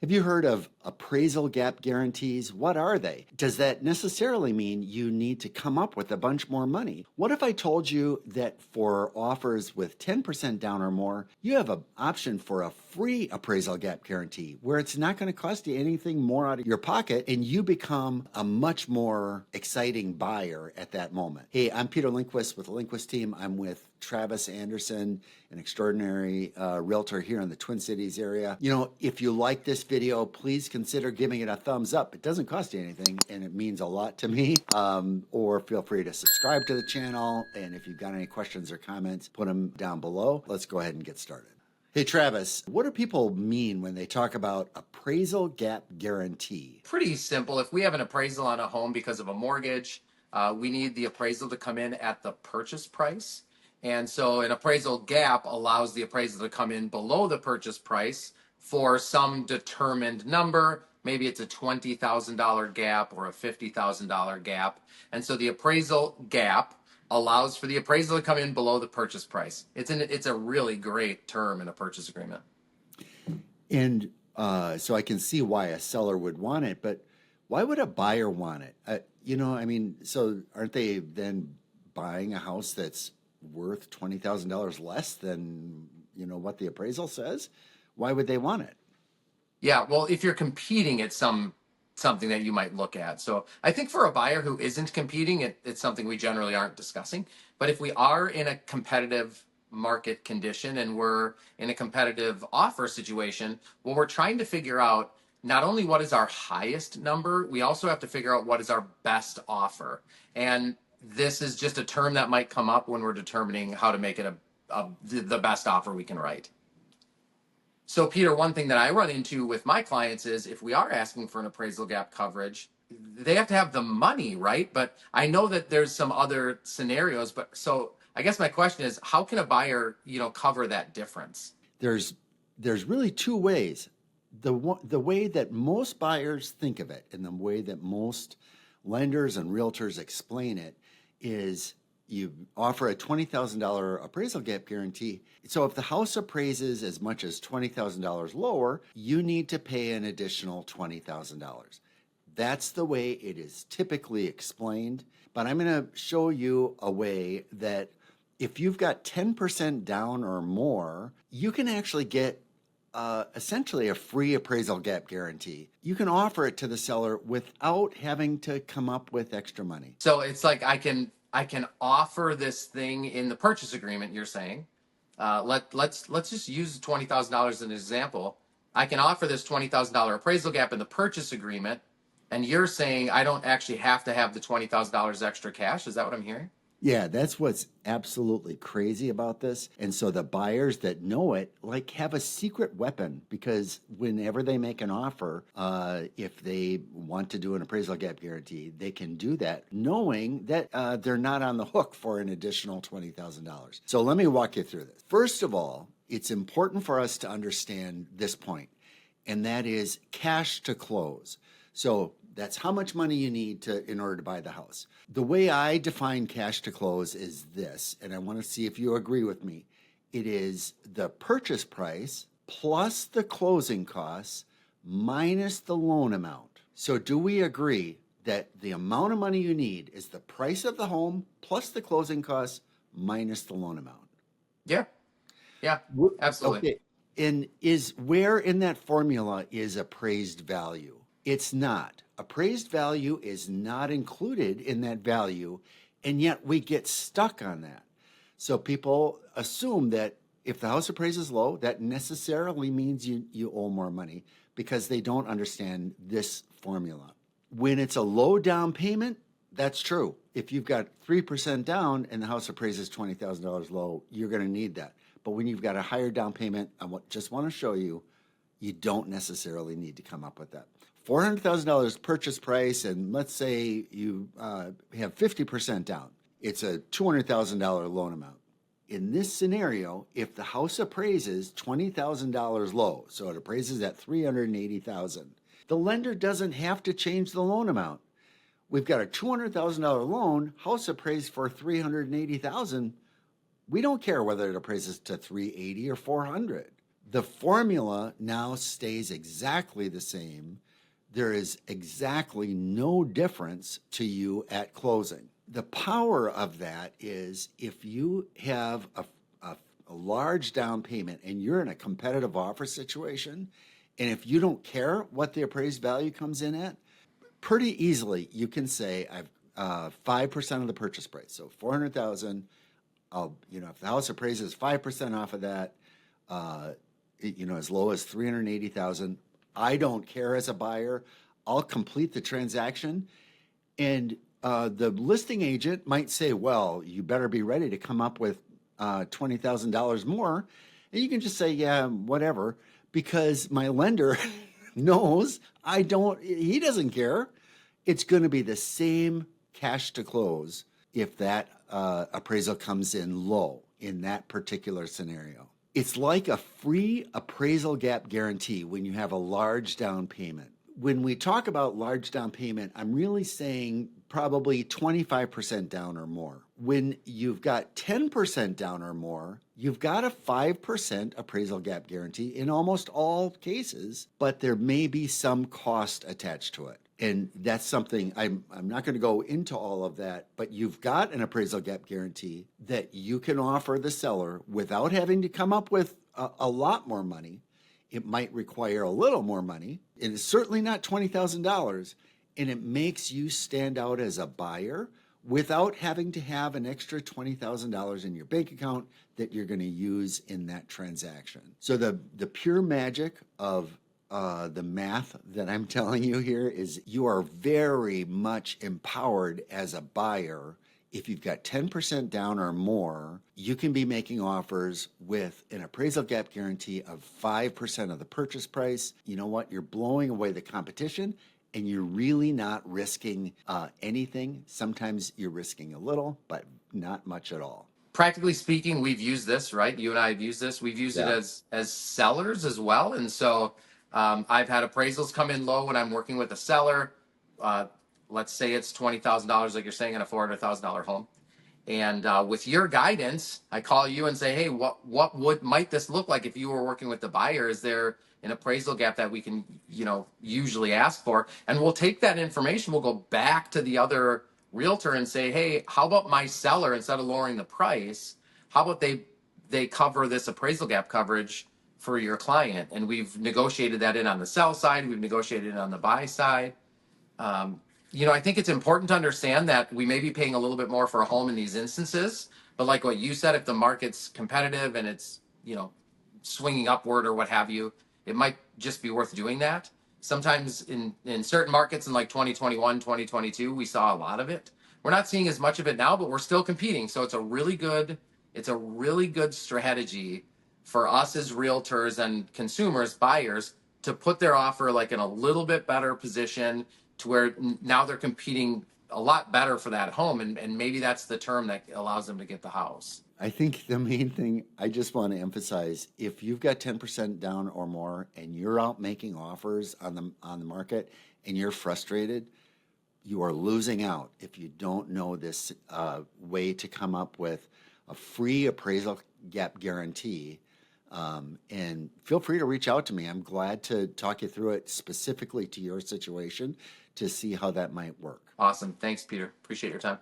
Have you heard of appraisal gap guarantees? What are they? Does that necessarily mean you need to come up with a bunch more money? What if I told you that for offers with 10% down or more, you have an option for a free appraisal gap guarantee where it's not going to cost you anything more out of your pocket and you become a much more exciting buyer at that moment? Hey, I'm Peter Lindquist with the Lindquist Team. I'm with Travis Anderson, an extraordinary realtor here in the Twin Cities area. You know, if you like this video, please consider giving it a thumbs up. It doesn't cost you anything and it means a lot to me. Or feel free to subscribe to the channel. And if you've got any questions or comments, put them down below. Let's go ahead and get started. Hey, Travis, what do people mean when they talk about appraisal gap guarantee? Pretty simple. If we have an appraisal on a home because of a mortgage, we need the appraisal to come in at the purchase price. And so an appraisal gap allows the appraisal to come in below the purchase price for some determined number. Maybe it's a $20,000 gap or a $50,000 gap. And so the appraisal gap allows for the appraisal to come in below the purchase price. It's a really great term in a purchase agreement. And so I can see why a seller would want it, but why would a buyer want it? So aren't they then buying a house that's worth $20,000 less than, what the appraisal says? Why would they want it? Yeah, well, if you're competing, it's something that you might look at. So I think for a buyer who isn't competing, it's something we generally aren't discussing. But if we are in a competitive market condition and we're in a competitive offer situation, well, we're trying to figure out not only what is our highest number, we also have to figure out what is our best offer. And this is just a term that might come up when we're determining how to make it the best offer we can write. So, Peter, one thing that I run into with my clients is if we are asking for an appraisal gap coverage, they have to have the money, right? But I know that there's some other scenarios. But so I guess my question is, how can a buyer, cover that difference? There's really two ways. The way that most buyers think of it and the way that most lenders and realtors explain it is you offer a $20,000 appraisal gap guarantee. So if the house appraises as much as $20,000 lower, you need to pay an additional $20,000. That's the way it is typically explained. But I'm going to show you a way that if you've got 10% down or more, you can actually get essentially a free appraisal gap guarantee. You can offer it to the seller without having to come up with extra money. So it's like I can offer this thing in the purchase agreement. You're saying, let's just use $20,000 as an example. I can offer this $20,000 appraisal gap in the purchase agreement, and you're saying I don't actually have to have the $20,000 extra cash. Is that what I'm hearing? Yeah, that's what's absolutely crazy about this. And so the buyers that know it have a secret weapon, because whenever they make an offer, if they want to do an appraisal gap guarantee, they can do that knowing that they're not on the hook for an additional $20,000. So let me walk you through this. First of all, it's important for us to understand this point, and that is cash to close. So that's how much money you need in order to buy the house. The way I define cash to close is this, and I want to see if you agree with me. It is the purchase price plus the closing costs minus the loan amount. So do we agree that the amount of money you need is the price of the home plus the closing costs minus the loan amount? Yeah, absolutely. Okay. And where in that formula is appraised value? It's not. Appraised value is not included in that value, and yet we get stuck on that. So people assume that if the house appraises low, that necessarily means you owe more money because they don't understand this formula. When it's a low down payment, that's true. If you've got 3% down and the house appraises $20,000 low, you're going to need that. But when you've got a higher down payment, just want to show you, you don't necessarily need to come up with that. $400,000 purchase price, and let's say you have 50% down. It's a $200,000 loan amount. In this scenario, if the house appraises $20,000 low, so it appraises at $380,000, the lender doesn't have to change the loan amount. We've got a $200,000 loan, house appraised for $380,000. We don't care whether it appraises to $380 or $400. The formula now stays exactly the same. There is exactly no difference to you at closing. The power of that is if you have a large down payment and you're in a competitive offer situation, and if you don't care what the appraised value comes in at, pretty easily you can say I've 5% of the purchase price, so 400,000. If the house appraises 5% off of that, as low as 380,000. I don't care as a buyer. I'll complete the transaction, and the listing agent might say, "Well, you better be ready to come up with $20,000 more," and you can just say, "Yeah, whatever," because my lender knows I don't. He doesn't care. It's going to be the same cash to close if that appraisal comes in low in that particular scenario. It's like a free appraisal gap guarantee when you have a large down payment. When we talk about large down payment, I'm really saying probably 25% down or more. When you've got 10% down or more, you've got a 5% appraisal gap guarantee in almost all cases, but there may be some cost attached to it. And that's something I'm not going to go into all of that, but you've got an appraisal gap guarantee that you can offer the seller without having to come up with a lot more money. It might require a little more money. It is certainly not $20,000, and it makes you stand out as a buyer without having to have an extra $20,000 in your bank account that you're going to use in that transaction. So the pure magic of the math that I'm telling you here is you are very much empowered as a buyer. If you've got 10% down or more, you can be making offers with an appraisal gap guarantee of 5% of the purchase price. You know what? You're blowing away the competition, and you're really not risking anything. Sometimes you're risking a little, but not much at all. Practically speaking, we've used this, right? You and I have used this. We've used it as sellers as well. And so I've had appraisals come in low when I'm working with a seller. Let's say it's $20,000, like you're saying, in a $400,000 home. And with your guidance, I call you and say, "Hey, what might this look like if you were working with the buyer? Is there an appraisal gap that we can, usually ask for?" And we'll take that information. We'll go back to the other realtor and say, "Hey, how about my seller, instead of lowering the price, how about they cover this appraisal gap coverage for your client?" And we've negotiated that in on the sell side. We've negotiated it on the buy side. I think it's important to understand that we may be paying a little bit more for a home in these instances, but like what you said, if the market's competitive and it's, swinging upward or what have you, it might just be worth doing that. Sometimes in certain markets in like 2021, 2022, we saw a lot of it. We're not seeing as much of it now, but we're still competing. So it's a really good strategy for us as realtors and consumers, buyers, to put their offer like in a little bit better position to where now they're competing a lot better for that home. And maybe that's the term that allows them to get the house. I think the main thing I just want to emphasize, if you've got 10% down or more and you're out making offers on the market and you're frustrated, you are losing out if you don't know this way to come up with a free appraisal gap guarantee. And feel free to reach out to me. I'm glad to talk you through it specifically to your situation to see how that might work. Awesome. Thanks, Peter. Appreciate your time.